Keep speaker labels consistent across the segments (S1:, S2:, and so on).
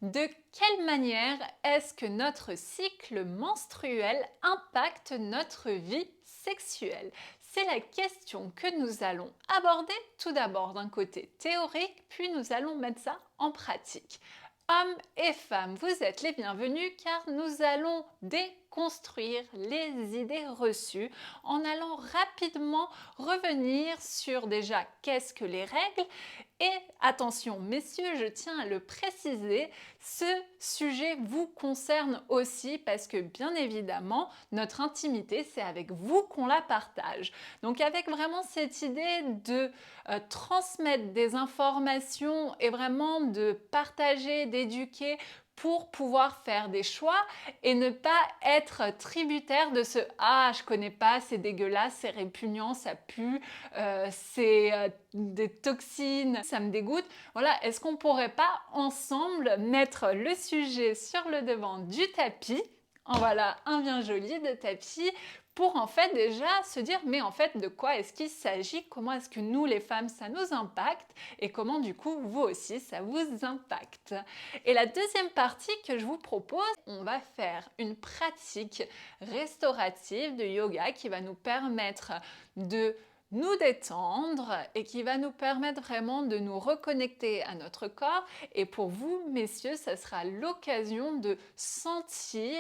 S1: De quelle manière est-ce que notre cycle menstruel impacte notre vie sexuelle? C'est la question que nous allons aborder tout d'abord d'un côté théorique, puis nous allons mettre ça en pratique. Hommes et femmes, vous êtes les bienvenus car nous allons déconstruire les idées reçues en allant rapidement revenir sur déjà qu'est-ce que les règles et attention messieurs, je tiens à le préciser, ce sujet vous concerne aussi parce que bien évidemment notre intimité c'est avec vous qu'on la partage. Donc avec vraiment cette idée de transmettre des informations et vraiment de partager, d'éduquer pour pouvoir faire des choix et ne pas être tributaire de ce ah je connais pas, c'est dégueulasse, c'est répugnant, ça pue, c'est des toxines, ça me dégoûte. Voilà, est-ce qu'on pourrait pas ensemble mettre le sujet sur le devant du tapis, en voilà un bien joli de tapis, pour en fait déjà se dire mais en fait de quoi est-ce qu'il s'agit, comment est-ce que nous les femmes ça nous impacte et comment du coup vous aussi ça vous impacte. Et la deuxième partie que je vous propose, on va faire une pratique restaurative de yoga qui va nous permettre de nous détendre et qui va nous permettre vraiment de nous reconnecter à notre corps. Et pour vous, messieurs, ça sera l'occasion de sentir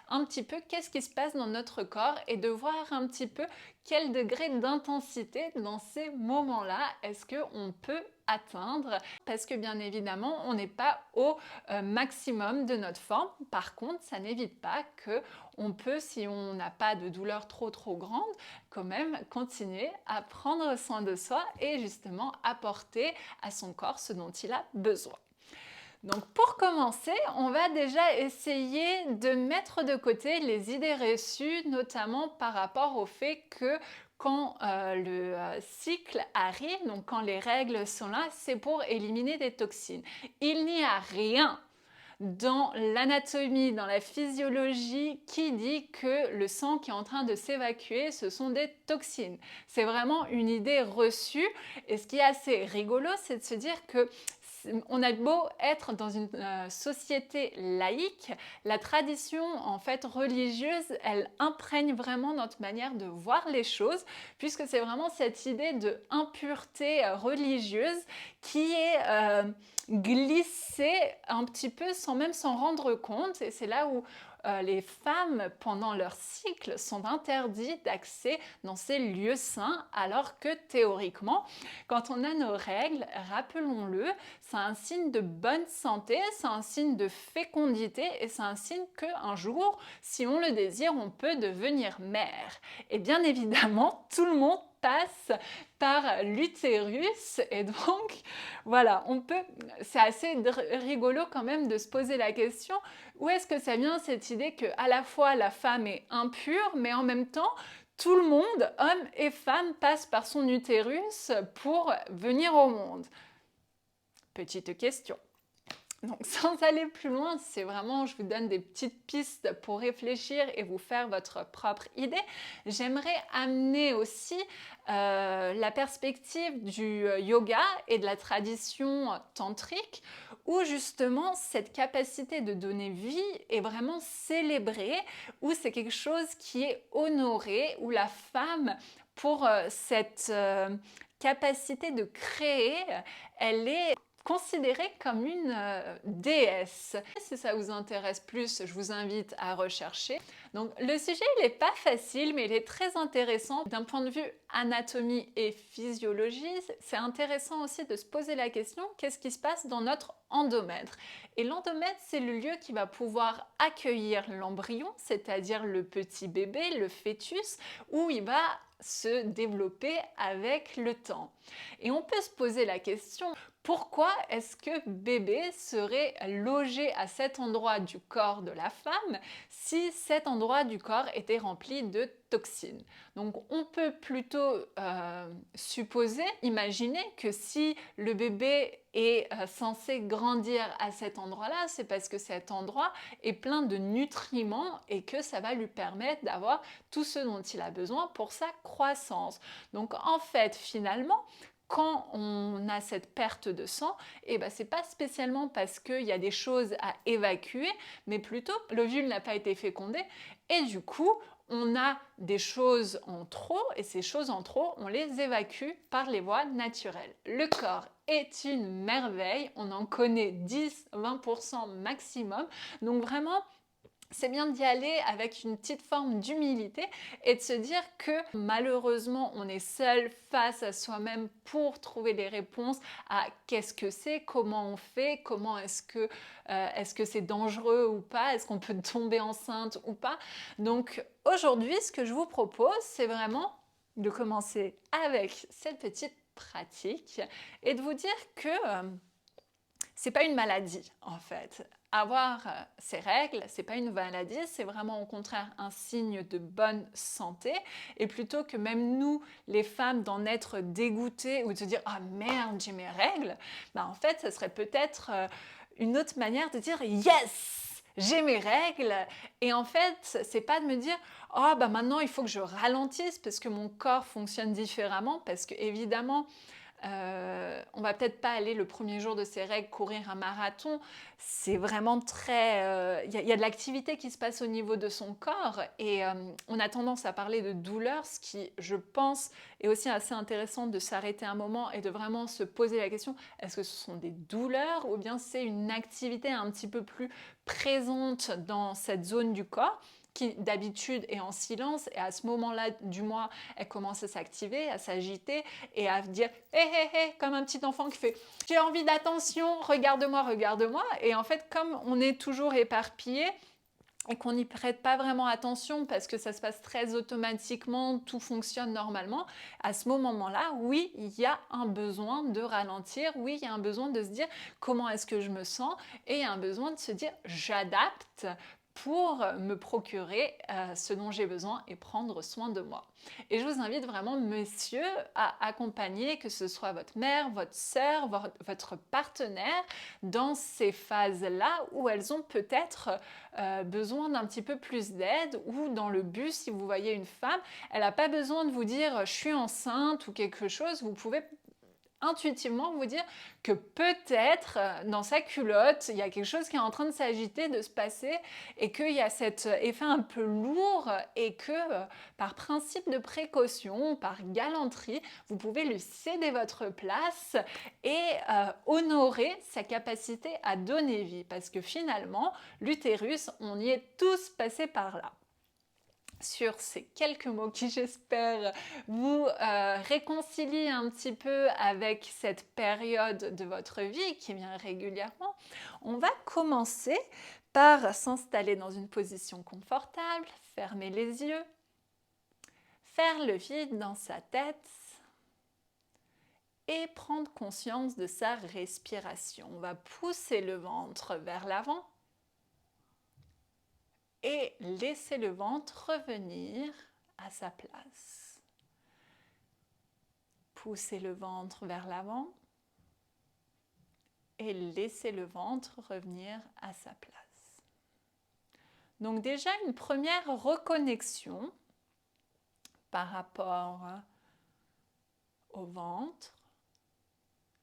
S1: un petit peu qu'est-ce qui se passe dans notre corps et de voir un petit peu quel degré d'intensité dans ces moments-là est-ce qu'on peut atteindre parce que bien évidemment on n'est pas au maximum de notre forme. Par contre ça n'évite pas que on peut, si on n'a pas de douleur trop grande, quand même continuer à prendre soin de soi et justement apporter à son corps ce dont il a besoin. Donc pour commencer, on va déjà essayer de mettre de côté les idées reçues, notamment par rapport au fait que quand le cycle arrive, donc quand les règles sont là, c'est pour éliminer des toxines. Il n'y a rien dans l'anatomie, dans la physiologie, qui dit que le sang qui est en train de s'évacuer, ce sont des toxines. C'est vraiment une idée reçue. Et ce qui est assez rigolo, c'est de se dire que on a beau être dans une société laïque, la tradition en fait religieuse, elle imprègne vraiment notre manière de voir les choses, puisque c'est vraiment cette idée de impureté religieuse qui est glissée un petit peu sans même s'en rendre compte. Et c'est là où les femmes, pendant leur cycle, sont interdites d'accès dans ces lieux saints, alors que théoriquement, quand on a nos règles, rappelons-le, c'est un signe de bonne santé, c'est un signe de fécondité et c'est un signe qu'un jour, si on le désire, on peut devenir mère. Et bien évidemment, tout le monde passe par l'utérus et donc voilà, c'est assez rigolo quand même de se poser la question où est-ce que ça vient cette idée que à la fois la femme est impure mais en même temps tout le monde, hommes et femmes, passe par son utérus pour venir au monde. Petite question. Donc sans aller plus loin, c'est vraiment, je vous donne des petites pistes pour réfléchir et vous faire votre propre idée. J'aimerais amener aussi la perspective du yoga et de la tradition tantrique où justement cette capacité de donner vie est vraiment célébrée, où c'est quelque chose qui est honoré, où la femme, pour cette capacité de créer, elle est considérée comme une déesse. Si ça vous intéresse plus, je vous invite à rechercher. Donc le sujet, il n'est pas facile, mais il est très intéressant d'un point de vue anatomie et physiologie. C'est intéressant aussi de se poser la question, qu'est-ce qui se passe dans notre endomètre? Et l'endomètre, c'est le lieu qui va pouvoir accueillir l'embryon, c'est-à-dire le petit bébé, le fœtus, où il va se développer avec le temps. Et on peut se poser la question, pourquoi est-ce que bébé serait logé à cet endroit du corps de la femme si cet endroit du corps était rempli de toxines? Donc on peut plutôt supposer, imaginer que si le bébé est censé grandir à cet endroit-là, c'est parce que cet endroit est plein de nutriments et que ça va lui permettre d'avoir tout ce dont il a besoin pour sa croissance. Donc en fait, finalement, quand on a cette perte de sang, eh ben, ce n'est pas spécialement parce qu'il y a des choses à évacuer, mais plutôt l'ovule n'a pas été fécondé et du coup, on a des choses en trop et ces choses en trop, on les évacue par les voies naturelles. Le corps est une merveille, on en connaît 10-20% maximum, donc vraiment, c'est bien d'y aller avec une petite forme d'humilité et de se dire que malheureusement on est seul face à soi-même pour trouver les réponses à qu'est-ce que c'est, comment on fait, comment est-ce que c'est dangereux ou pas, est-ce qu'on peut tomber enceinte ou pas. Donc aujourd'hui ce que je vous propose c'est vraiment de commencer avec cette petite pratique et de vous dire que c'est pas une maladie en fait. Avoir ces règles, c'est pas une maladie, c'est vraiment au contraire un signe de bonne santé. Et plutôt que même nous, les femmes, d'en être dégoûtées ou de se dire ah merde, j'ai mes règles, bah en fait, ça serait peut-être une autre manière de dire yes, j'ai mes règles. Et en fait, c'est pas de me dire oh bah maintenant il faut que je ralentisse parce que mon corps fonctionne différemment, parce que évidemment on va peut-être pas aller le premier jour de ses règles courir un marathon. C'est vraiment très... y a de l'activité qui se passe au niveau de son corps et on a tendance à parler de douleur, ce qui, je pense, est aussi assez intéressant de s'arrêter un moment et de vraiment se poser la question, est-ce que ce sont des douleurs ou bien c'est une activité un petit peu plus présente dans cette zone du corps qui d'habitude est en silence et à ce moment-là du mois, elle commence à s'activer, à s'agiter et à dire hé hé hé comme un petit enfant qui fait j'ai envie d'attention, regarde-moi, regarde-moi. Et en fait, comme on est toujours éparpillé et qu'on n'y prête pas vraiment attention parce que ça se passe très automatiquement, tout fonctionne normalement, à ce moment-là, oui, il y a un besoin de ralentir, oui, il y a un besoin de se dire comment est-ce que je me sens et il y a un besoin de se dire j'adapte pour me procurer ce dont j'ai besoin et prendre soin de moi. Et je vous invite vraiment, messieurs, à accompagner, que ce soit votre mère, votre sœur, votre partenaire, dans ces phases-là où elles ont peut-être besoin d'un petit peu plus d'aide, ou dans le bus, si vous voyez une femme, elle n'a pas besoin de vous dire « je suis enceinte » ou quelque chose, vous pouvez intuitivement vous dire que peut-être dans sa culotte, il y a quelque chose qui est en train de s'agiter, de se passer et qu'il y a cet effet un peu lourd et que par principe de précaution, par galanterie, vous pouvez lui céder votre place et honorer sa capacité à donner vie parce que finalement, l'utérus, on y est tous passés par là. Sur ces quelques mots qui, j'espère, vous réconcilient un petit peu avec cette période de votre vie qui vient régulièrement, on va commencer par s'installer dans une position confortable, fermer les yeux, faire le vide dans sa tête et prendre conscience de sa respiration. On va pousser le ventre vers l'avant et laisser le ventre revenir à sa place. Poussez le ventre vers l'avant et laissez le ventre revenir à sa place. Donc déjà une première reconnexion par rapport au ventre,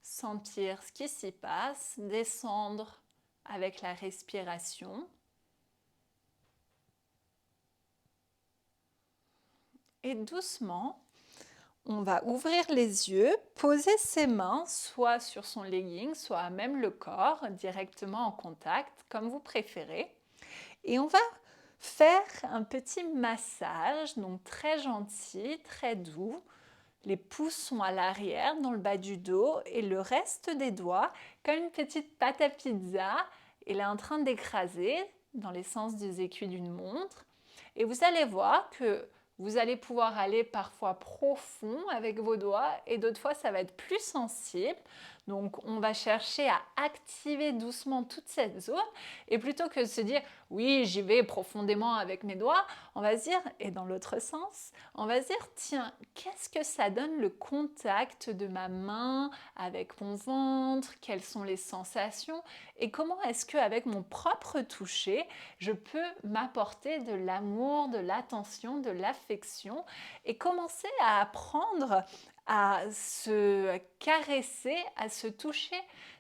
S1: sentir ce qui s'y passe, descendre avec la respiration. Et doucement, on va ouvrir les yeux, poser ses mains soit sur son legging, soit même le corps, directement en contact, comme vous préférez. Et on va faire un petit massage, donc très gentil, très doux. Les pouces sont à l'arrière, dans le bas du dos, et le reste des doigts, comme une petite pâte à pizza, il est en train d'écraser dans les sens des aiguilles d'une montre. Et vous allez voir que vous allez pouvoir aller parfois profond avec vos doigts et d'autres fois ça va être plus sensible. Donc on va chercher à activer doucement toute cette zone et plutôt que de se dire oui j'y vais profondément avec mes doigts, on va se dire, et dans l'autre sens, on va se dire tiens qu'est-ce que ça donne le contact de ma main avec mon ventre, quelles sont les sensations et comment est-ce qu'avec mon propre toucher je peux m'apporter de l'amour, de l'attention, de l'affection et commencer à apprendre à se caresser, à se toucher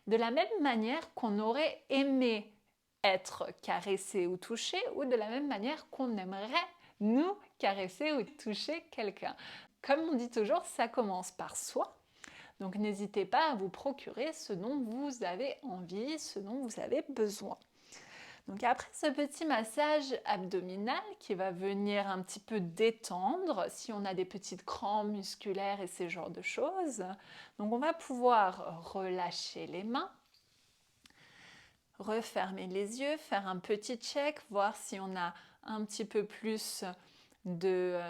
S1: de la même manière qu'on aurait aimé être caressé ou touché, ou de la même manière qu'on aimerait nous caresser ou toucher quelqu'un. Comme on dit toujours, ça commence par soi. Donc n'hésitez pas à vous procurer ce dont vous avez envie, ce dont vous avez besoin. Donc après ce petit massage abdominal qui va venir un petit peu détendre si on a des petites crampes musculaires et ce genre de choses, donc on va pouvoir relâcher les mains, refermer les yeux, faire un petit check, voir si on a un petit peu plus de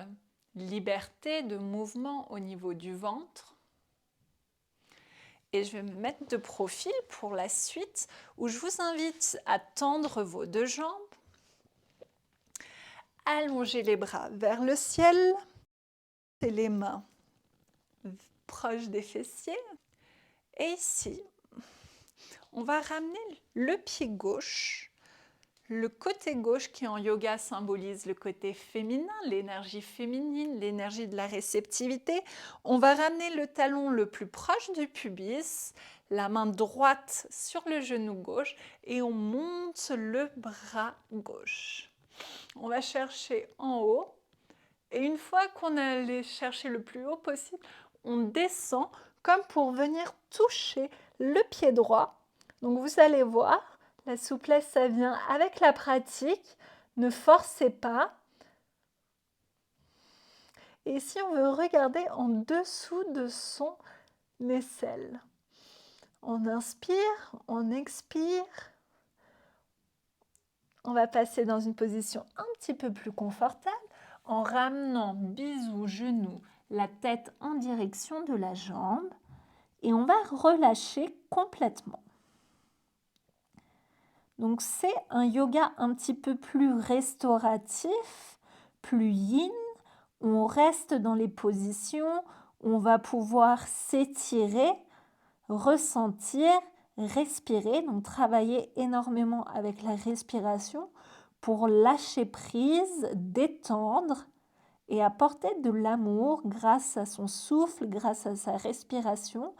S1: liberté, de mouvement au niveau du ventre. Et je vais me mettre de profil pour la suite où je vous invite à tendre vos deux jambes, allonger les bras vers le ciel et les mains proches des fessiers. Et ici, on va ramener le pied gauche. Le côté gauche qui en yoga symbolise le côté féminin, l'énergie féminine, l'énergie de la réceptivité. On va ramener le talon le plus proche du pubis, la main droite sur le genou gauche et on monte le bras gauche. On va chercher en haut et une fois qu'on est allé chercher le plus haut possible, on descend comme pour venir toucher le pied droit. Donc vous allez voir, la souplesse, ça vient avec la pratique. Ne forcez pas. Et ici, on veut regarder en dessous de son aisselle. On inspire, on expire. On va passer dans une position un petit peu plus confortable en ramenant bisou, genou, la tête en direction de la jambe. Et on va relâcher complètement. Donc c'est un yoga un petit peu plus restauratif, plus yin. On reste dans les positions, on va pouvoir s'étirer, ressentir, respirer. Donc travailler énormément avec la respiration pour lâcher prise, détendre et apporter de l'amour grâce à son souffle, grâce à sa respiration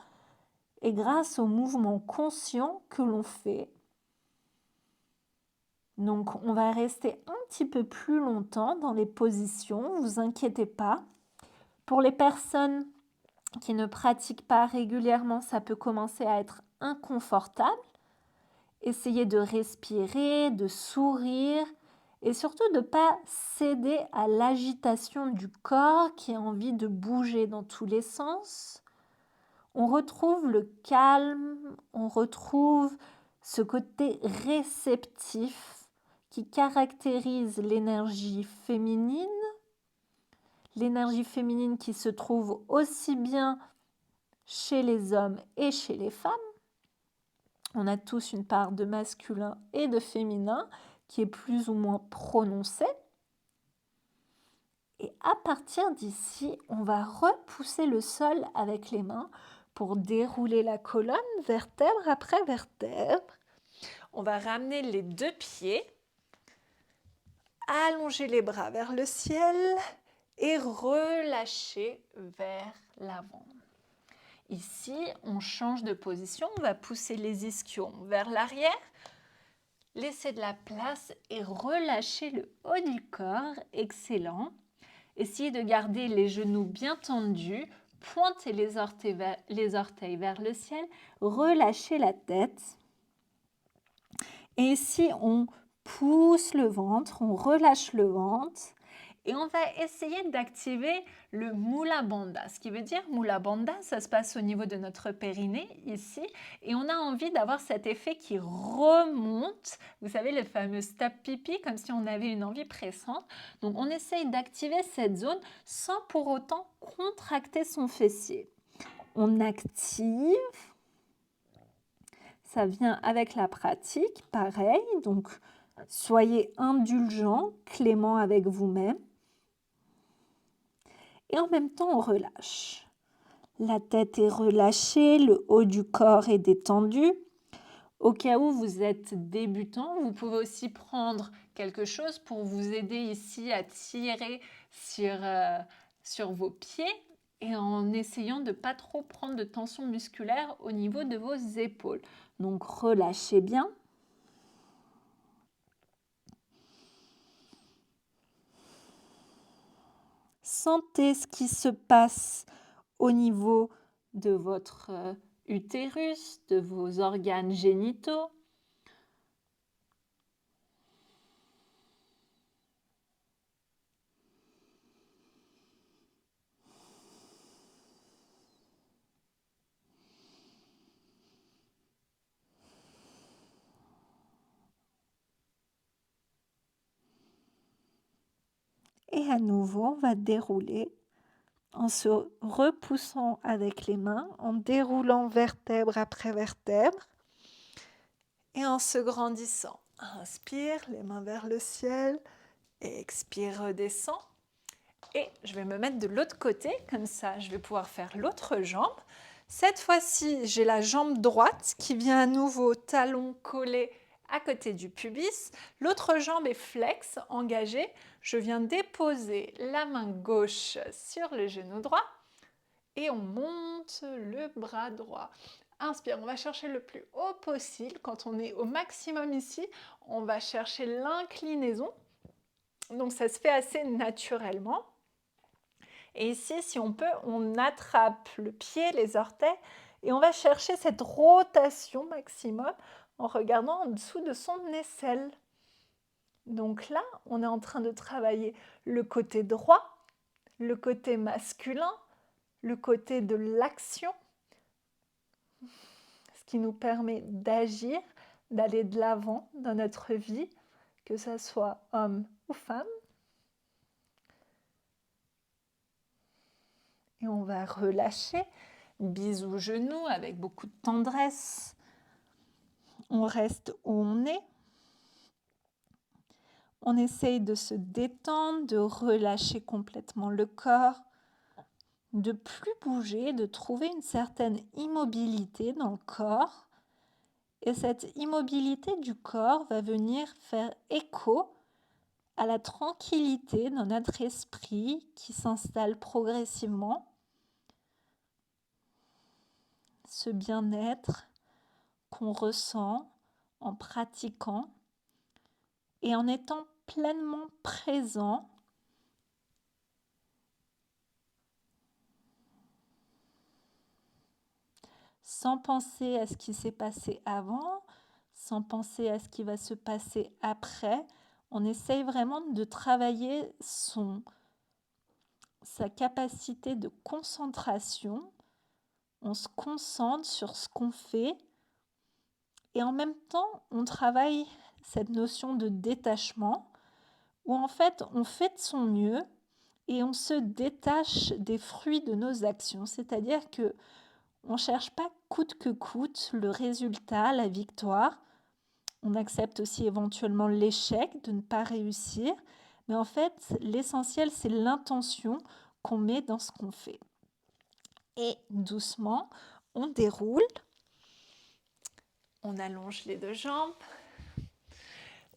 S1: et grâce au mouvement conscient que l'on fait. Donc, on va rester un petit peu plus longtemps dans les positions, ne vous inquiétez pas. Pour les personnes qui ne pratiquent pas régulièrement, ça peut commencer à être inconfortable. Essayez de respirer, de sourire et surtout de ne pas céder à l'agitation du corps qui a envie de bouger dans tous les sens. On retrouve le calme, on retrouve ce côté réceptif qui caractérise l'énergie féminine qui se trouve aussi bien chez les hommes et chez les femmes. On a tous une part de masculin et de féminin qui est plus ou moins prononcée. Et à partir d'ici, on va repousser le sol avec les mains pour dérouler la colonne vertèbre après vertèbre. On va ramener les deux pieds, allonger les bras vers le ciel et relâcher vers l'avant. Ici, on change de position, on va pousser les ischions vers l'arrière, laisser de la place et relâcher le haut du corps, excellent. Essayez de garder les genoux bien tendus, pointez les orteils vers le ciel, relâchez la tête. Et ici, on pousse le ventre, on relâche le ventre et on va essayer d'activer le Mula Bandha. Ce qui veut dire Mula Bandha, ça se passe au niveau de notre périnée ici et on a envie d'avoir cet effet qui remonte. Vous savez, le fameux stop pipi, comme si on avait une envie pressante. Donc on essaye d'activer cette zone sans pour autant contracter son fessier. On active. Ça vient avec la pratique, pareil. Donc, soyez indulgent, clément avec vous-même. Et en même temps, on relâche. La tête est relâchée, le haut du corps est détendu. Au cas où vous êtes débutant, vous pouvez aussi prendre quelque chose pour vous aider ici à tirer sur vos pieds et en essayant de ne pas trop prendre de tension musculaire au niveau de vos épaules. Donc relâchez bien. Sentez ce qui se passe au niveau de votre utérus, de vos organes génitaux. Et à nouveau, on va dérouler en se repoussant avec les mains, en déroulant vertèbre après vertèbre et en se grandissant. Inspire, les mains vers le ciel, expire, redescend. Et je vais me mettre de l'autre côté, comme ça je vais pouvoir faire l'autre jambe. Cette fois-ci, j'ai la jambe droite qui vient à nouveau talon collé à côté du pubis. L'autre jambe est flex, engagée. Je viens déposer la main gauche sur le genou droit et on monte le bras droit. Inspire, on va chercher le plus haut possible. Quand on est au maximum ici, on va chercher l'inclinaison. Donc ça se fait assez naturellement. Et ici, si on peut, on attrape le pied, les orteils, et on va chercher cette rotation maximum en regardant en dessous de son aisselle. Donc là, on est en train de travailler le côté droit, le côté masculin, le côté de l'action, ce qui nous permet d'agir, d'aller de l'avant dans notre vie, que ce soit homme ou femme. Et on va relâcher, bisous genoux avec beaucoup de tendresse. On reste où on est. On essaye de se détendre, de relâcher complètement le corps, de plus bouger, de trouver une certaine immobilité dans le corps. Et cette immobilité du corps va venir faire écho à la tranquillité dans notre esprit qui s'installe progressivement. Ce bien-être qu'on ressent en pratiquant et en étant pleinement présent sans penser à ce qui s'est passé avant, sans penser à ce qui va se passer après. On essaye vraiment de travailler sa capacité de concentration. On se concentre sur ce qu'on fait et en même temps, on travaille cette notion de détachement où en fait, on fait de son mieux et on se détache des fruits de nos actions. C'est-à-dire que on ne cherche pas coûte que coûte le résultat, la victoire. On accepte aussi éventuellement l'échec de ne pas réussir. Mais en fait, l'essentiel, c'est l'intention qu'on met dans ce qu'on fait. Et doucement, on déroule. On allonge les deux jambes.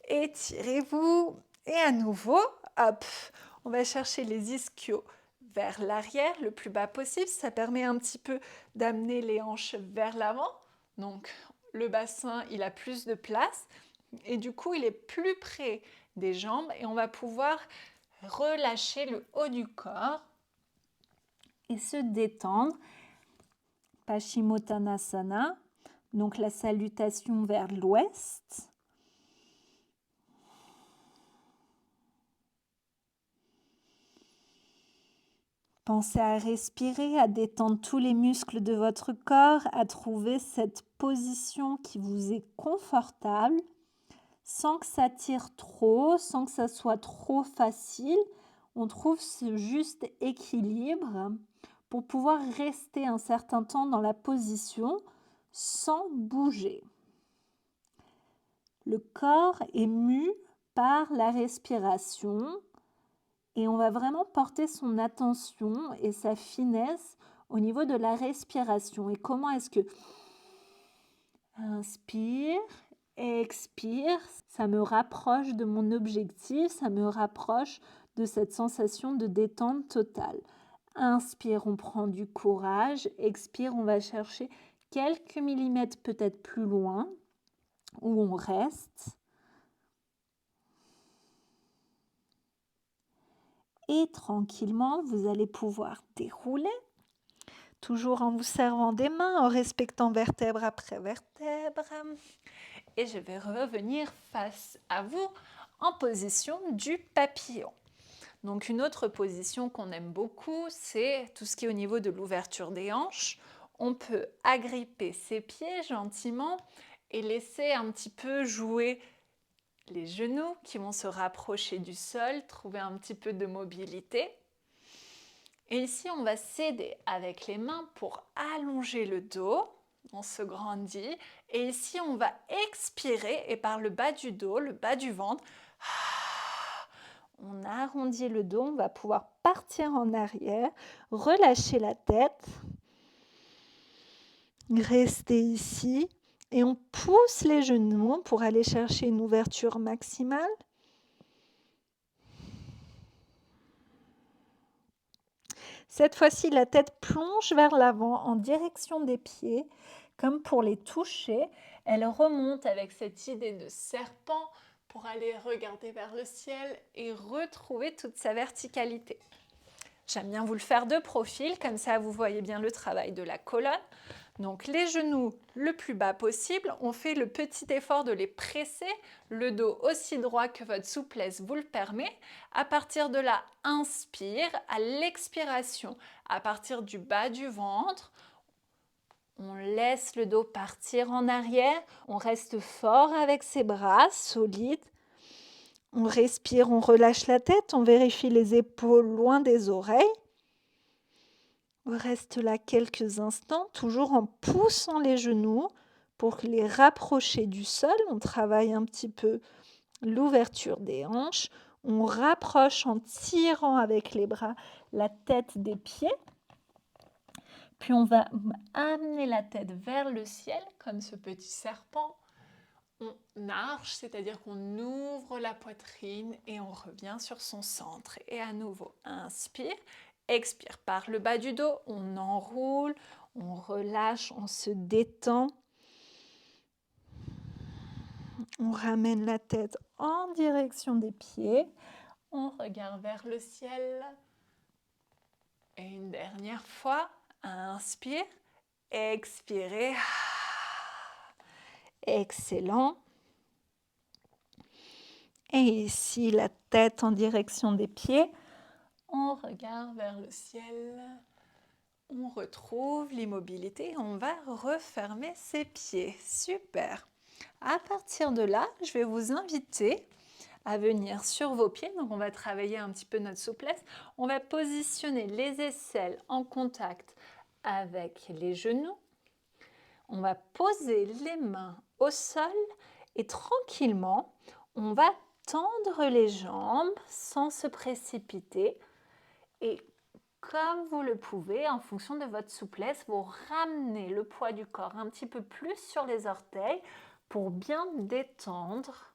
S1: Étirez-vous. Et à nouveau, hop, on va chercher les ischios vers l'arrière, le plus bas possible. Ça permet un petit peu d'amener les hanches vers l'avant. Donc, le bassin, il a plus de place. Et du coup, il est plus près des jambes. Et on va pouvoir relâcher le haut du corps et se détendre. Paschimottanasana, donc la salutation vers l'ouest. Pensez à respirer, à détendre tous les muscles de votre corps, à trouver cette position qui vous est confortable, sans que ça tire trop, sans que ça soit trop facile. On trouve ce juste équilibre pour pouvoir rester un certain temps dans la position sans bouger. Le corps est mu par la respiration. Et on va vraiment porter son attention et sa finesse au niveau de la respiration. Et comment est-ce que inspire, expire, ça me rapproche de mon objectif, ça me rapproche de cette sensation de détente totale.
S2: Inspire, on prend du courage. Expire, on va chercher quelques millimètres peut-être plus loin, où on reste. Et tranquillement, vous allez pouvoir dérouler, toujours en vous servant des mains, en respectant vertèbre après vertèbre.
S1: Et je vais revenir face à vous en position du papillon. Donc une autre position qu'on aime beaucoup, c'est tout ce qui est au niveau de l'ouverture des hanches. On peut agripper ses pieds gentiment et laisser un petit peu jouer les genoux qui vont se rapprocher du sol, trouver un petit peu de mobilité. Et ici, on va s'aider avec les mains pour allonger le dos. On se grandit. Et ici, on va expirer et par le bas du dos, le bas du ventre,
S2: on arrondit le dos, on va pouvoir partir en arrière, relâcher la tête, rester ici et on pousse les genoux pour aller chercher une ouverture maximale. Cette fois-ci, la tête plonge vers l'avant en direction des pieds, comme pour les toucher.
S1: Elle remonte avec cette idée de serpent pour aller regarder vers le ciel et retrouver toute sa verticalité. J'aime bien vous le faire de profil, comme ça vous voyez bien le travail de la colonne. Donc les genoux le plus bas possible, on fait le petit effort de les presser, le dos aussi droit que votre souplesse vous le permet. À partir de là, inspire, à l'expiration, à partir du bas du ventre, on laisse le dos partir en arrière,
S2: on reste fort avec ses bras solides. On respire, on relâche la tête, on vérifie les épaules loin des oreilles. On reste là quelques instants, toujours en poussant les genoux pour les rapprocher du sol. On travaille un petit peu l'ouverture des hanches. On rapproche en tirant avec les bras la tête des pieds. Puis on va amener la tête vers le ciel comme ce petit serpent.
S1: On arche, c'est-à-dire qu'on ouvre la poitrine et on revient sur son centre. Et à nouveau, inspire, expire par le bas du dos, on enroule,
S2: on relâche, on se détend. On ramène la tête en direction des pieds.
S1: On regarde vers le ciel. Et une dernière fois, inspire, expirez.
S2: Excellent. Et ici, la tête en direction des pieds.
S1: On regarde vers le ciel. On retrouve l'immobilité. On va refermer ses pieds. Super. À partir de là, je vais vous inviter à venir sur vos pieds. Donc, on va travailler un petit peu notre souplesse. On va positionner les aisselles en contact avec les genoux. On va poser les mains au sol et tranquillement, on va tendre les jambes sans se précipiter. Et comme vous le pouvez, en fonction de votre souplesse, vous ramenez le poids du corps un petit peu plus sur les orteils pour bien détendre,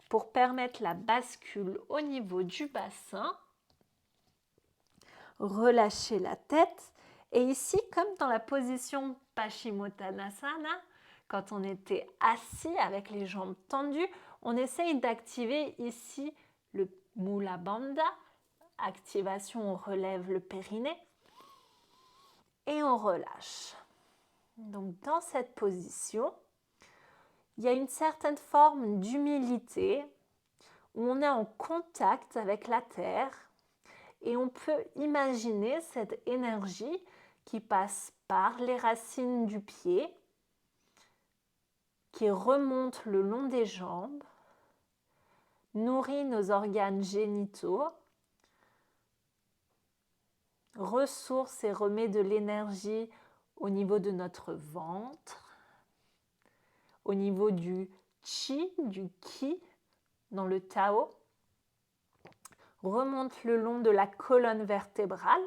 S1: pour permettre la bascule au niveau du bassin.
S2: Relâchez la tête. Et ici, comme dans la position Paschimottanasana, quand on était assis avec les jambes tendues, on essaye d'activer ici le Mula Bandha. Activation, on relève le périnée et on relâche. Donc dans cette position, il y a une certaine forme d'humilité où on est en contact avec la terre et on peut imaginer cette énergie qui passe par les racines du pied, qui remonte le long des jambes, nourrit nos organes génitaux, ressource et remet de l'énergie au niveau de notre ventre, au niveau du chi, du ki dans le Tao, remonte le long de la colonne vertébrale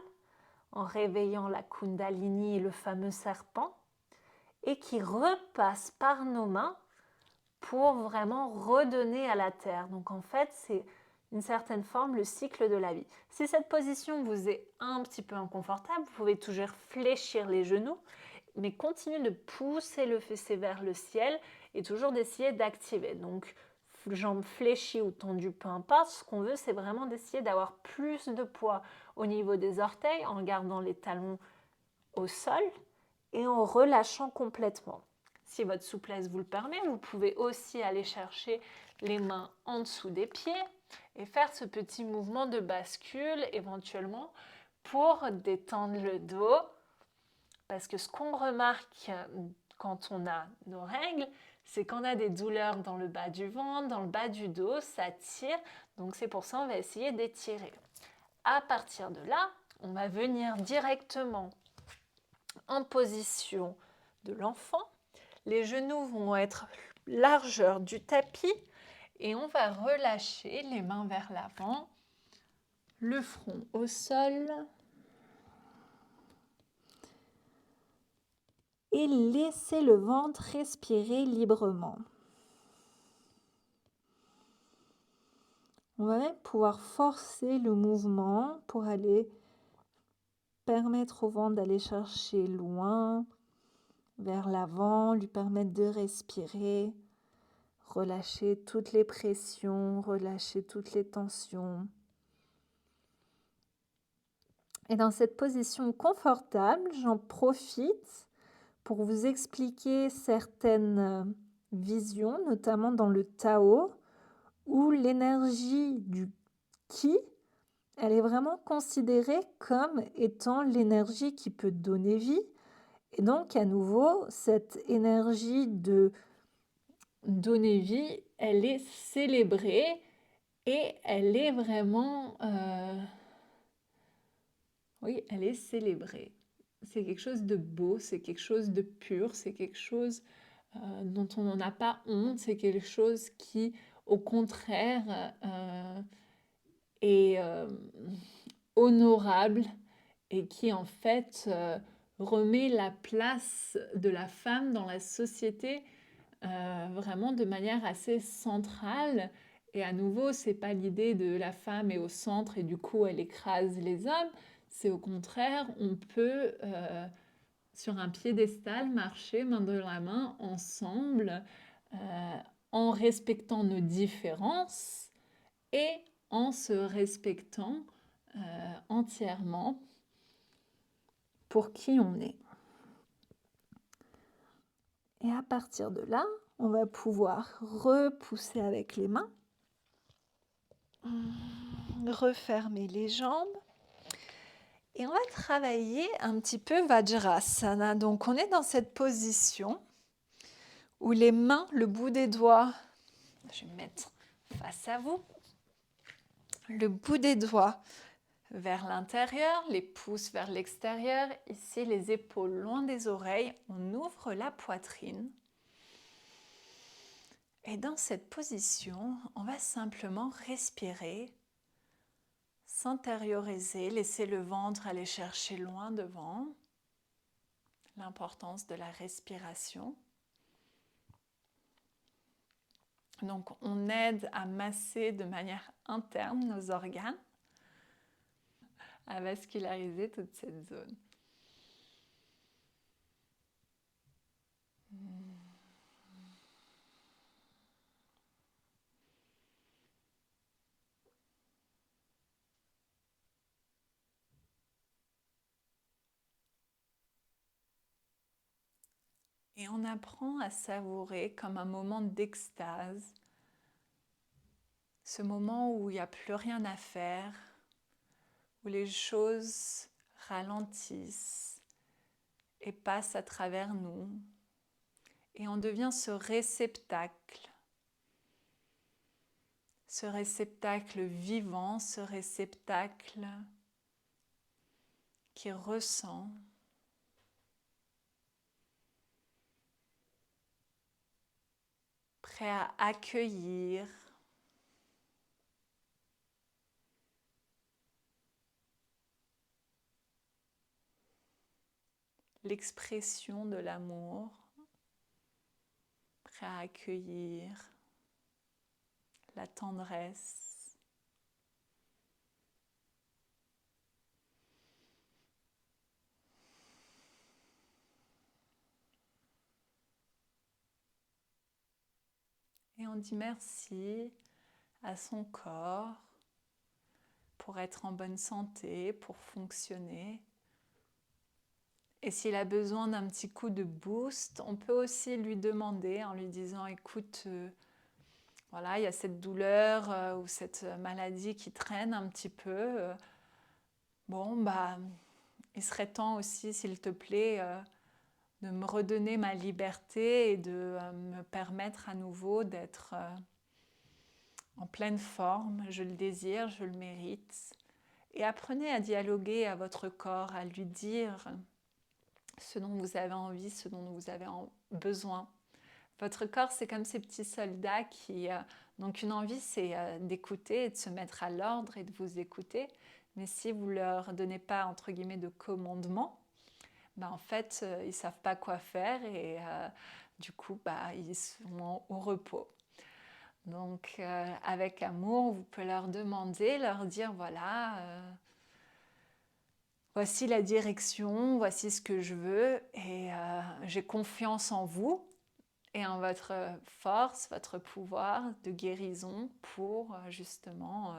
S2: en réveillant la Kundalini et le fameux serpent, et qui repasse par nos mains pour vraiment redonner à la terre. Donc en fait, c'est une certaine forme le cycle de la vie. Si cette position vous est un petit peu inconfortable, vous pouvez toujours fléchir les genoux, mais continuez de pousser le fessier vers le ciel et toujours d'essayer d'activer. Donc, jambes fléchies ou tendues, peu importe, ce qu'on veut, c'est vraiment d'essayer d'avoir plus de poids au niveau des orteils en gardant les talons au sol et en relâchant complètement. Si votre souplesse vous le permet, vous pouvez aussi aller chercher les mains en dessous des pieds et faire ce petit mouvement de bascule éventuellement pour détendre le dos. Parce que ce qu'on remarque quand on a nos règles, c'est qu'on a des douleurs dans le bas du ventre, dans le bas du dos, ça tire. Donc c'est pour ça qu'on va essayer d'étirer. À partir de là, on va venir directement en position de l'enfant. Les genoux vont être largeur du tapis et on va relâcher les mains vers l'avant, le front au sol.
S3: Et laissez le ventre respirer librement. On va même pouvoir forcer le mouvement pour aller permettre au ventre d'aller chercher loin, vers l'avant, lui permettre de respirer, relâcher toutes les pressions, relâcher toutes les tensions. Et dans cette position confortable, j'en profite pour vous expliquer certaines visions, notamment dans le Tao, où l'énergie du Qi, elle est vraiment considérée comme étant l'énergie qui peut donner vie. Et donc, à nouveau, cette énergie de donner vie, elle est célébrée et elle est vraiment... oui, elle est célébrée. C'est quelque chose de beau, c'est quelque chose de pur, c'est quelque chose dont on n'en a pas honte, c'est quelque chose qui, au contraire, est honorable et qui, en fait, remet la place de la femme dans la société vraiment de manière assez centrale. Et à nouveau, c'est pas l'idée de la femme est au centre et du coup elle écrase les hommes. C'est au contraire, on peut sur un piédestal marcher main dans la main ensemble en respectant nos différences et en se respectant entièrement pour qui on est. Et à partir de là, on va pouvoir repousser avec les mains, refermer les jambes et on va travailler un petit peu Vajrasana. Donc on est dans cette position où les mains, le bout des doigts, je vais me mettre face à vous, le bout des doigts vers l'intérieur, les pouces vers l'extérieur, ici les épaules loin des oreilles, on ouvre la poitrine. Et dans cette position, on va simplement respirer, s'intérioriser, laisser le ventre aller chercher loin devant. L'importance de la respiration. Donc, on aide à masser de manière interne nos organes, à vasculariser toute cette zone. Et on apprend à savourer comme un moment d'extase, ce moment où il n'y a plus rien à faire, où les choses ralentissent et passent à travers nous. Et on devient ce réceptacle vivant, ce réceptacle qui ressent. Prêt à accueillir l'expression de l'amour, prêt à accueillir la tendresse,
S1: on dit merci à son corps pour être en bonne santé, pour fonctionner. Et s'il a besoin d'un petit coup de boost, on peut aussi lui demander en lui disant écoute, voilà, il y a cette douleur ou cette maladie qui traîne un petit peu. Bon, bah, il serait temps aussi, s'il te plaît, de me redonner ma liberté et de me permettre à nouveau d'être en pleine forme. Je le désire, je le mérite. Et apprenez à dialoguer à votre corps, à lui dire ce dont vous avez envie, ce dont vous avez besoin. Votre corps, c'est comme ces petits soldats qui... donc une envie, c'est d'écouter et de se mettre à l'ordre et de vous écouter. Mais si vous ne leur donnez pas, entre guillemets, de commandement, en fait, ils ne savent pas quoi faire et du coup, ils sont au repos. Donc, avec amour, vous pouvez leur demander, leur dire, voilà, voici la direction, voici ce que je veux et j'ai confiance en vous et en votre force, votre pouvoir de guérison pour justement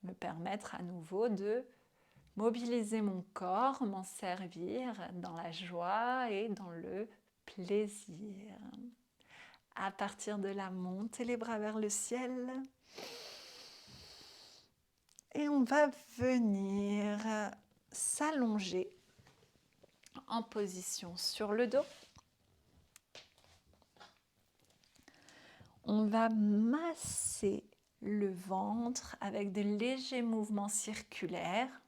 S1: me permettre à nouveau de mobiliser mon corps, m'en servir dans la joie et dans le plaisir. À partir de là, montez les bras vers le ciel. Et on va venir s'allonger en position sur le dos. On va masser le ventre avec de légers mouvements circulaires.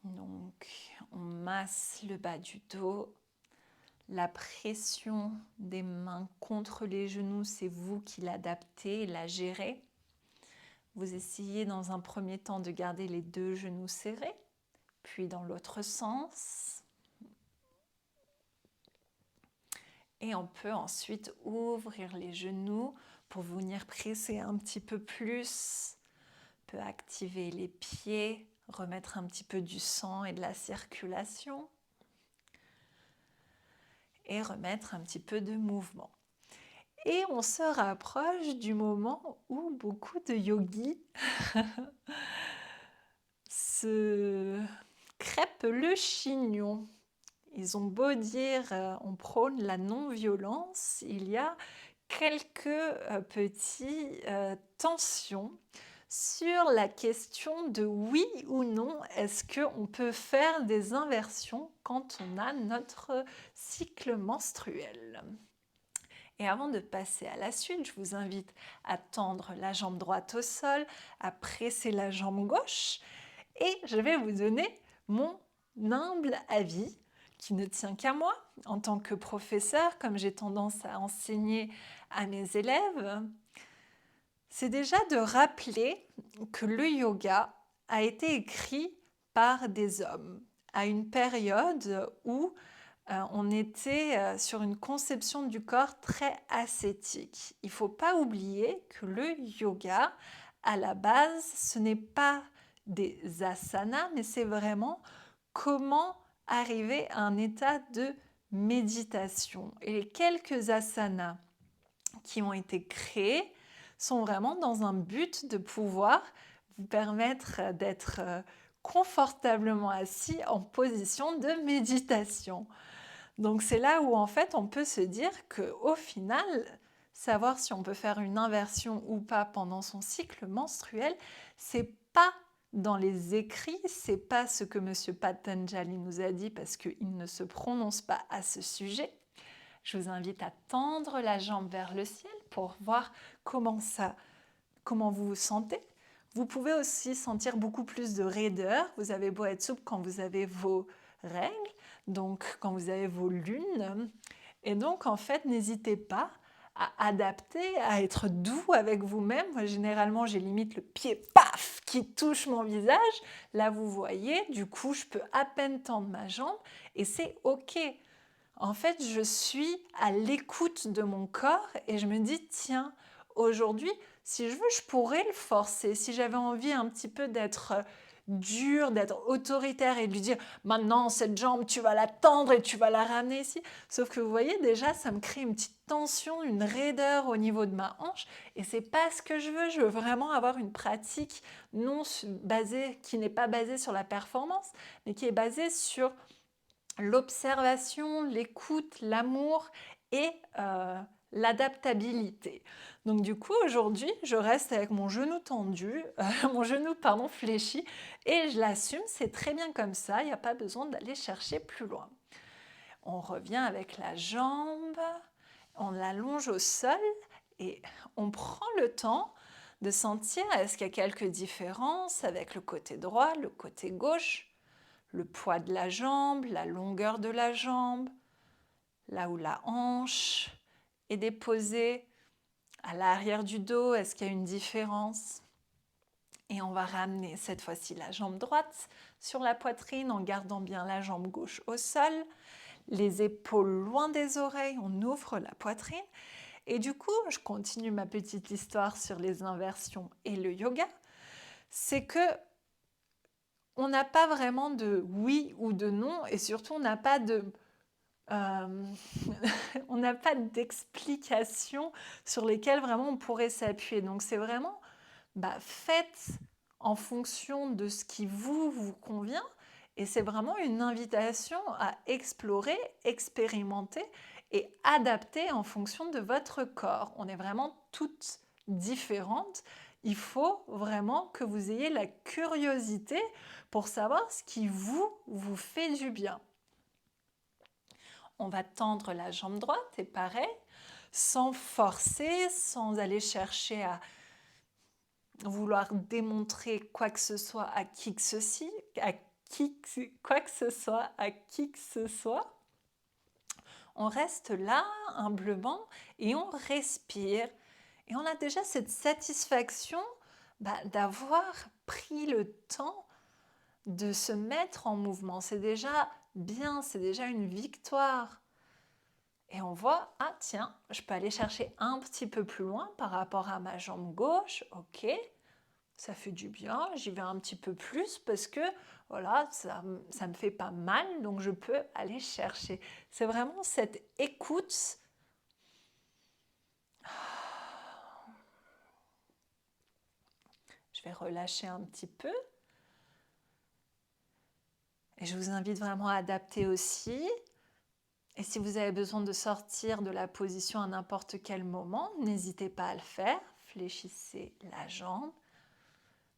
S1: Donc, on masse le bas du dos. La pression des mains contre les genoux, c'est vous qui l'adaptez, la gérez. Vous essayez dans un premier temps de garder les deux genoux serrés, puis dans l'autre sens. Et on peut ensuite ouvrir les genoux pour venir presser un petit peu plus. On peut activer les pieds, remettre un petit peu du sang et de la circulation. Et remettre un petit peu de mouvement. Et on se rapproche du moment où beaucoup de yogis se crêpent le chignon. Ils ont beau dire on prône la non-violence, il y a quelques petites tensions sur la question de oui ou non, est-ce qu'on peut faire des inversions quand on a notre cycle menstruel. Et avant de passer à la suite, je vous invite à tendre la jambe droite au sol, à presser la jambe gauche et je vais vous donner mon humble avis qui ne tient qu'à moi en tant que professeur, comme j'ai tendance à enseigner à mes élèves. C'est déjà de rappeler que le yoga a été écrit par des hommes à une période où on était sur une conception du corps très ascétique. Il ne faut pas oublier que le yoga, à la base, ce n'est pas des asanas, mais c'est vraiment comment arriver à un état de méditation. Et les quelques asanas qui ont été créés sont vraiment dans un but de pouvoir vous permettre d'être confortablement assis en position de méditation. Donc c'est là où en fait on peut se dire qu'au final, savoir si on peut faire une inversion ou pas pendant son cycle menstruel, c'est pas dans les écrits, c'est pas ce que M. Patanjali nous a dit parce qu'il ne se prononce pas à ce sujet. Je vous invite à tendre la jambe vers le ciel pour voir comment vous vous sentez. Vous pouvez aussi sentir beaucoup plus de raideur. Vous avez beau être souple quand vous avez vos règles, donc quand vous avez vos lunes. Et donc, en fait, n'hésitez pas à adapter, à être doux avec vous-même. Moi, généralement, j'ai limite le pied, paf, qui touche mon visage. Là, vous voyez, du coup, je peux à peine tendre ma jambe et c'est OK. En fait, je suis à l'écoute de mon corps et je me dis, tiens, aujourd'hui, si je veux, je pourrais le forcer. Si j'avais envie un petit peu d'être
S2: dur, d'être autoritaire et de lui dire maintenant cette jambe tu vas la tendre et tu vas la ramener ici. Sauf que vous voyez déjà ça me crée une petite tension, une raideur au niveau de ma hanche et c'est pas ce que je veux. Je veux vraiment avoir une pratique qui n'est pas basée sur la performance, mais qui est basée sur l'observation, l'écoute, l'amour et l'adaptabilité. Donc du coup aujourd'hui je reste avec mon genou tendu, mon genou fléchi et je l'assume, c'est très bien comme ça, il n'y a pas besoin d'aller chercher plus loin. On revient avec la jambe, on l'allonge au sol et on prend le temps de sentir est-ce qu'il y a quelques différences avec le côté droit, le côté gauche, le poids de la jambe, la longueur de la jambe, là où la hanche est déposée, à l'arrière du dos, est-ce qu'il y a une différence? Et on va ramener cette fois-ci la jambe droite sur la poitrine en gardant bien la jambe gauche au sol, les épaules loin des oreilles, on ouvre la poitrine. Et du coup, je continue ma petite histoire sur les inversions et le yoga. C'est que on n'a pas vraiment de oui ou de non et surtout on n'a pas on n'a pas d'explications sur lesquelles vraiment on pourrait s'appuyer. Donc c'est vraiment faites en fonction de ce qui vous convient et c'est vraiment une invitation à explorer, expérimenter et adapter en fonction de votre corps. On est vraiment toutes différentes. Il faut vraiment que vous ayez la curiosité pour savoir ce qui vous fait du bien. On va tendre la jambe droite et pareil, sans forcer, sans aller chercher à vouloir démontrer quoi que ce soit à qui que ce soit. On reste là, humblement, et on respire. Et on a déjà cette satisfaction d'avoir pris le temps de se mettre en mouvement. C'est déjà bien, c'est déjà une victoire. Et on voit, ah tiens, je peux aller chercher un petit peu plus loin par rapport à ma jambe gauche. Ok, ça fait du bien, j'y vais un petit peu plus parce que voilà, ça me fait pas mal, donc je peux aller chercher. C'est vraiment cette écoute. Je vais relâcher un petit peu. Et je vous invite vraiment à adapter aussi. Et si vous avez besoin de sortir de la position à n'importe quel moment, n'hésitez pas à le faire. Fléchissez la jambe,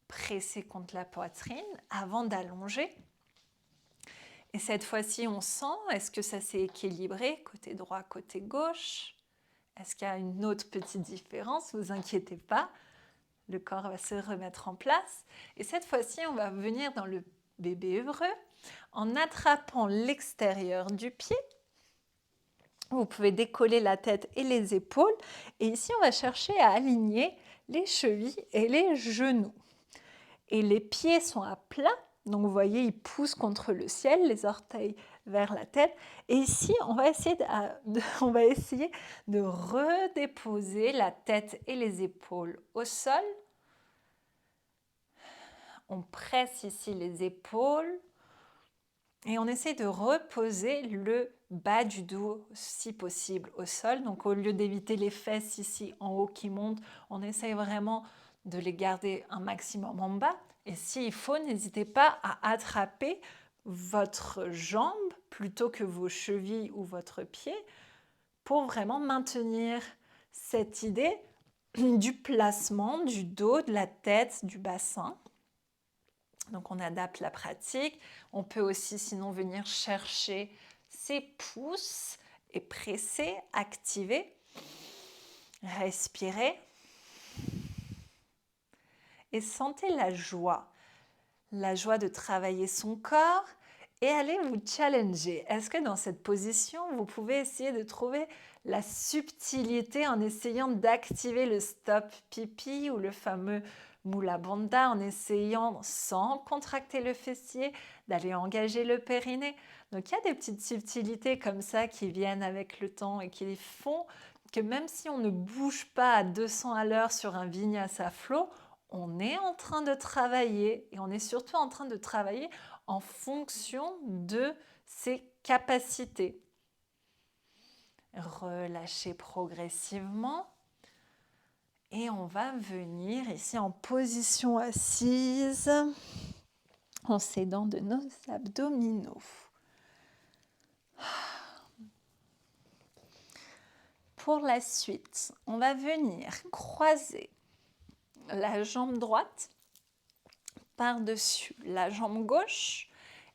S2: pressez contre la poitrine avant d'allonger. Et cette fois-ci, on sent, est-ce que ça s'est équilibré, côté droit, côté gauche? Est-ce qu'il y a une autre petite différence? Ne vous inquiétez pas, le corps va se remettre en place. Et cette fois-ci, on va venir dans le bébé heureux en attrapant l'extérieur du pied. Vous pouvez décoller la tête et les épaules. Et ici, on va chercher à aligner les chevilles et les genoux. Et les pieds sont à plat. Donc, vous voyez, ils poussent contre le ciel, les orteils vers la tête. Et ici, on va essayer de redéposer la tête et les épaules au sol. On presse ici les épaules. Et on essaie de reposer le bas du dos, si possible, au sol. Donc, au lieu d'éviter les fesses ici en haut qui montent, on essaie vraiment de les garder un maximum en bas. Et s'il faut, n'hésitez pas à attraper votre jambe plutôt que vos chevilles ou votre pied pour vraiment maintenir cette idée du placement du dos, de la tête, du bassin. Donc on adapte la pratique. On peut aussi sinon venir chercher ses pouces et presser, activer, respirer. Et sentez la joie de travailler son corps et allez vous challenger. Est-ce que dans cette position, vous pouvez essayer de trouver la subtilité en essayant d'activer le stop pipi ou le fameux Mula Bandha, en essayant, sans contracter le fessier, d'aller engager le périnée. Donc il y a des petites subtilités comme ça qui viennent avec le temps et qui font que même si on ne bouge pas à 200 à l'heure sur un vinyasa flow, on est en train de travailler et on est surtout en train de travailler en fonction de ses capacités. Relâchez progressivement et on va venir ici en position assise en s'aidant de nos abdominaux. Pour la suite, on va venir croiser la jambe droite par-dessus la jambe gauche.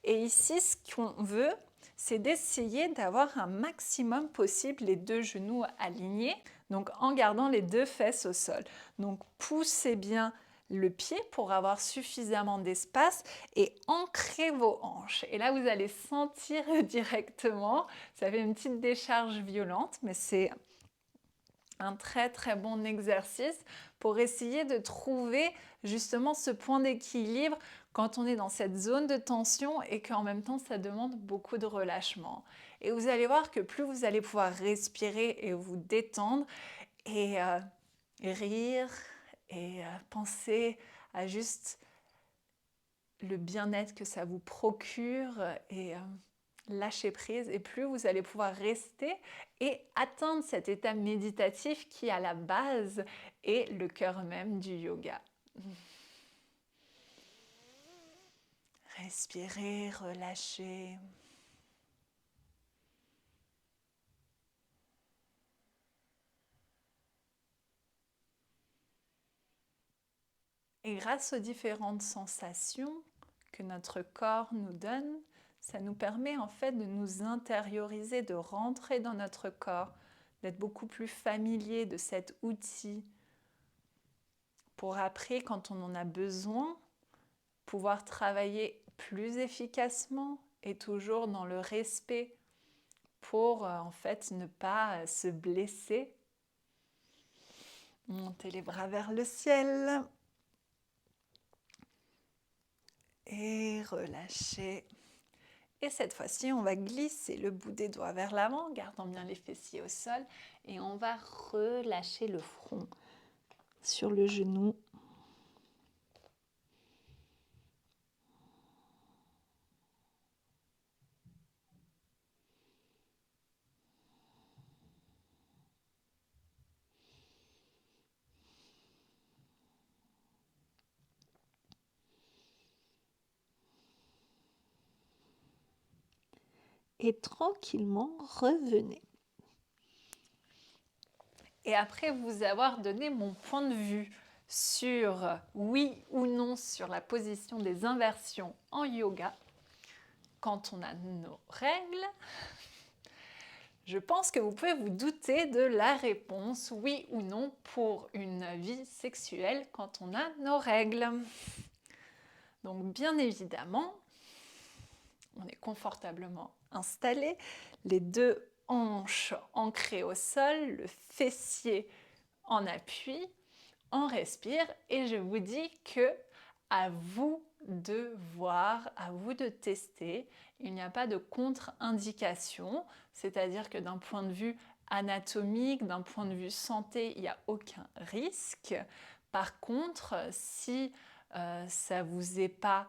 S2: Et ici, ce qu'on veut, c'est d'essayer d'avoir un maximum possible les deux genoux alignés, donc en gardant les deux fesses au sol. Donc poussez bien le pied pour avoir suffisamment d'espace et ancrez vos hanches. Et là, vous allez sentir directement, ça fait une petite décharge violente, mais c'est un très très bon exercice pour essayer de trouver justement ce point d'équilibre quand on est dans cette zone de tension et qu'en même temps ça demande beaucoup de relâchement. Et vous allez voir que plus vous allez pouvoir respirer et vous détendre et rire et penser à juste le bien-être que ça vous procure et lâcher prise, et plus vous allez pouvoir rester et atteindre cet état méditatif qui à la base est le cœur même du yoga. Respirez, relâchez. Et grâce aux différentes sensations que notre corps nous donne, ça nous permet en fait de nous intérioriser, de rentrer dans notre corps, d'être beaucoup plus familier de cet outil pour après, quand on en a besoin, pouvoir travailler plus efficacement et toujours dans le respect pour en fait ne pas se blesser. Montez les bras vers le ciel et relâchez. Et cette fois-ci, on va glisser le bout des doigts vers l'avant, gardant bien les fessiers au sol, et on va relâcher le front sur le genou. Et tranquillement revenez. Et après vous avoir donné mon point de vue sur oui ou non sur la position des inversions en yoga, quand on a nos règles, je pense que vous pouvez vous douter de la réponse oui ou non pour une vie sexuelle quand on a nos règles. Donc bien évidemment, on est confortablement installé, les deux hanches ancrées au sol, le fessier en appui, on respire et je vous dis que à vous de voir, à vous de tester. Il n'y a pas de contre-indication, c'est-à-dire que d'un point de vue anatomique, d'un point de vue santé, il n'y a aucun risque. Par contre, si ça ne vous est pas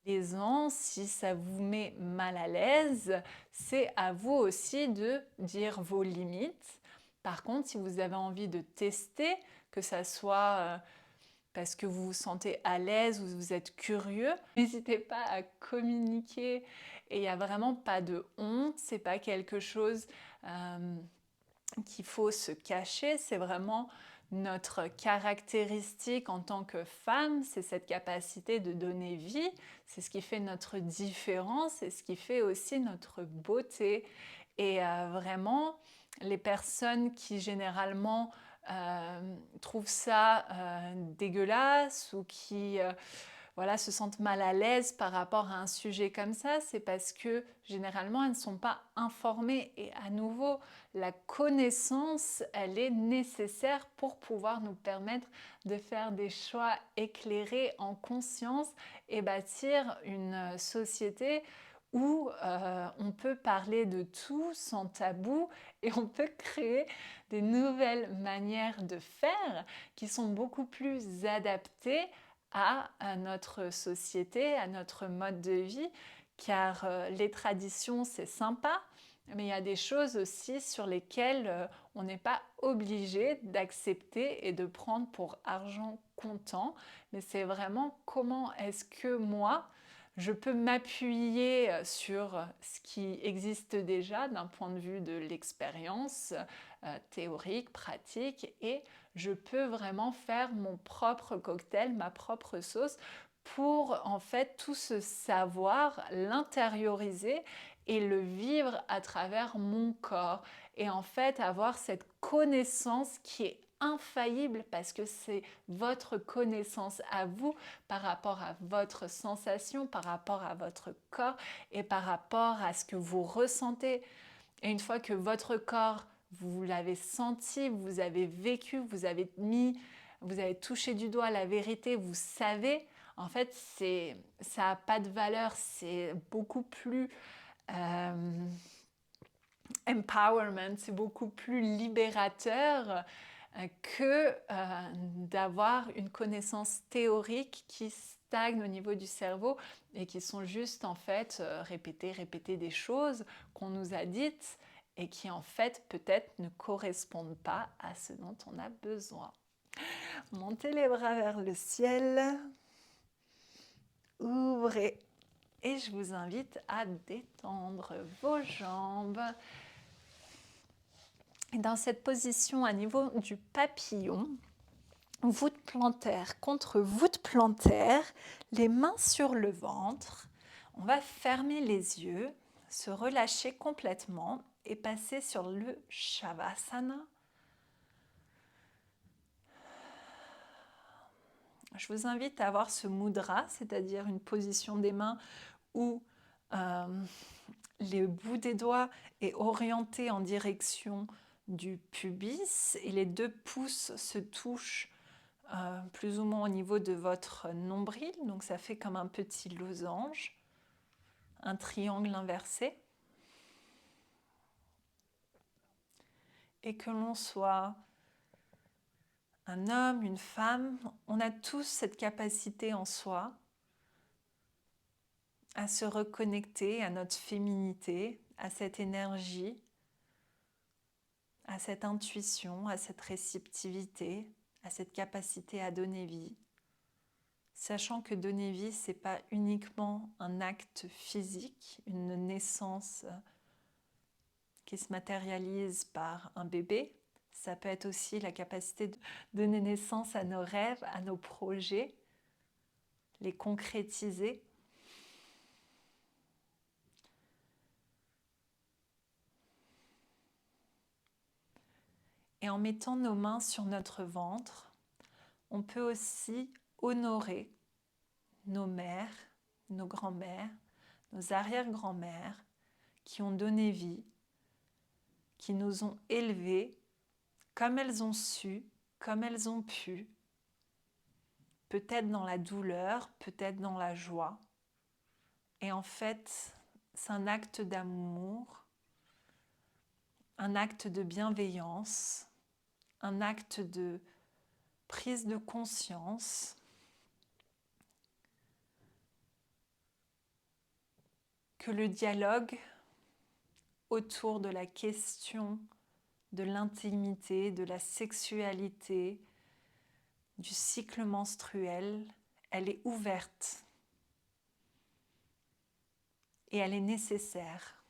S2: aisant, si ça vous met mal à l'aise, c'est à vous aussi de dire vos limites. Par contre, si vous avez envie de tester, que ça soit parce que vous vous sentez à l'aise ou vous êtes curieux, n'hésitez pas à communiquer et il n'y a vraiment pas de honte, c'est pas quelque chose qu'il faut se cacher, c'est vraiment notre caractéristique en tant que femme, c'est cette capacité de donner vie, c'est ce qui fait notre différence, c'est ce qui fait aussi notre beauté. Et vraiment, les personnes qui généralement trouvent ça dégueulasse ou qui se sentent mal à l'aise par rapport à un sujet comme ça, c'est parce que généralement elles ne sont pas informées. Et à nouveau, la connaissance, elle est nécessaire pour pouvoir nous permettre de faire des choix éclairés en conscience et bâtir une société
S1: où on peut parler de tout sans tabou et on peut créer des nouvelles manières de faire qui sont beaucoup plus adaptées à notre société, à notre mode de vie, car les traditions, c'est sympa, mais il y a des choses aussi sur lesquelles on n'est pas obligé d'accepter et de prendre pour argent comptant, mais c'est vraiment comment est-ce que moi, je peux m'appuyer sur ce qui existe déjà d'un point de vue de l'expérience théorique, pratique, et je peux vraiment faire mon propre cocktail, ma propre sauce pour en fait tout ce savoir, l'intérioriser et le vivre à travers mon corps et en fait avoir cette connaissance qui est infaillible parce que c'est votre connaissance à vous par rapport à votre sensation, par rapport à votre corps et par rapport à ce que vous ressentez. Et une fois que votre corps, vous l'avez senti, vous avez vécu, vous avez touché du doigt la vérité, vous savez, en fait, ça n'a pas de valeur, c'est beaucoup plus empowerment, c'est beaucoup plus libérateur que d'avoir une connaissance théorique qui stagne au niveau du cerveau et qui sont juste en fait répéter des choses qu'on nous a dites et qui en fait peut-être ne correspondent pas à ce dont on a besoin. Montez les bras vers le ciel, ouvrez et je vous invite à détendre vos jambes. Et dans cette position à niveau du papillon, voûte plantaire contre voûte plantaire, les mains sur le ventre, on va fermer les yeux, se relâcher complètement et passer sur le Shavasana. Je vous invite à avoir ce mudra, c'est-à-dire une position des mains où le bout des doigts est orienté en direction du pubis et les 2 pouces se touchent plus ou moins au niveau de votre nombril, donc ça fait comme un petit losange, un triangle inversé. Et que l'on soit un homme, une femme, on a tous cette capacité en soi à se reconnecter à notre féminité, à cette énergie, à cette intuition, à cette réceptivité, à cette capacité à donner vie. Sachant que donner vie, ce n'est pas uniquement un acte physique, une naissance qui se matérialise par un bébé, ça peut être aussi la capacité de donner naissance à nos rêves, à nos projets, les concrétiser. Et en mettant nos mains sur notre ventre, on peut aussi honorer nos mères, nos grands-mères, nos arrière-grand-mères qui ont donné vie, qui nous ont élevés comme elles ont su, comme elles ont pu, peut-être dans la douleur, peut-être dans la joie. Et en fait, c'est un acte d'amour, un acte de bienveillance, un acte de prise de conscience que le dialogue autour de la question de l'intimité, de la sexualité, du cycle menstruel, elle est ouverte et elle est nécessaire.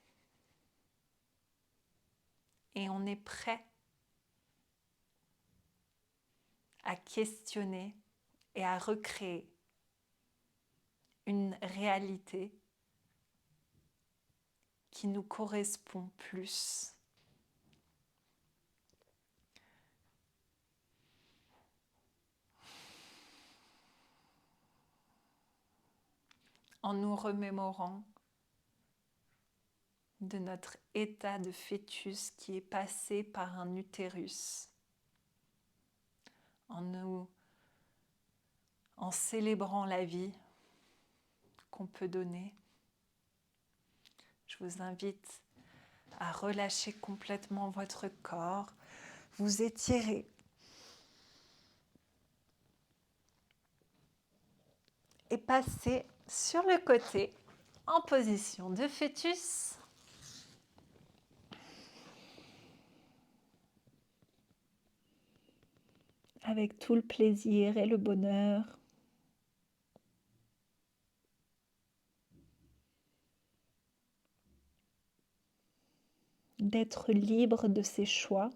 S1: Et on est prêt à questionner et à recréer une réalité qui nous correspond plus. En nous remémorant de notre état de fœtus qui est passé par un utérus, en célébrant la vie qu'on peut donner,
S2: Je vous invite à relâcher complètement votre corps, vous étirer. Et passer sur le côté en position de fœtus. Avec tout le plaisir et le bonheur. D'être libre de ses choix.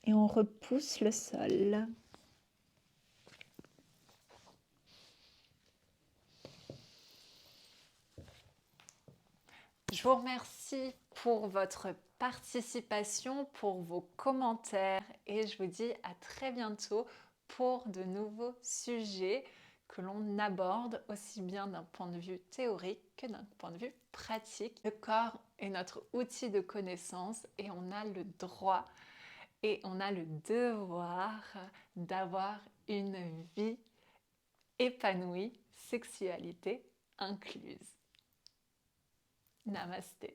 S2: Et on repousse le sol.
S1: Je vous remercie pour votre participation, pour vos commentaires et je vous dis à très bientôt pour de nouveaux sujets que l'on aborde aussi bien d'un point de vue théorique que d'un point de vue pratique. Le corps est notre outil de connaissance et on a le droit et on a le devoir d'avoir une vie épanouie, sexualité incluse. Namaste.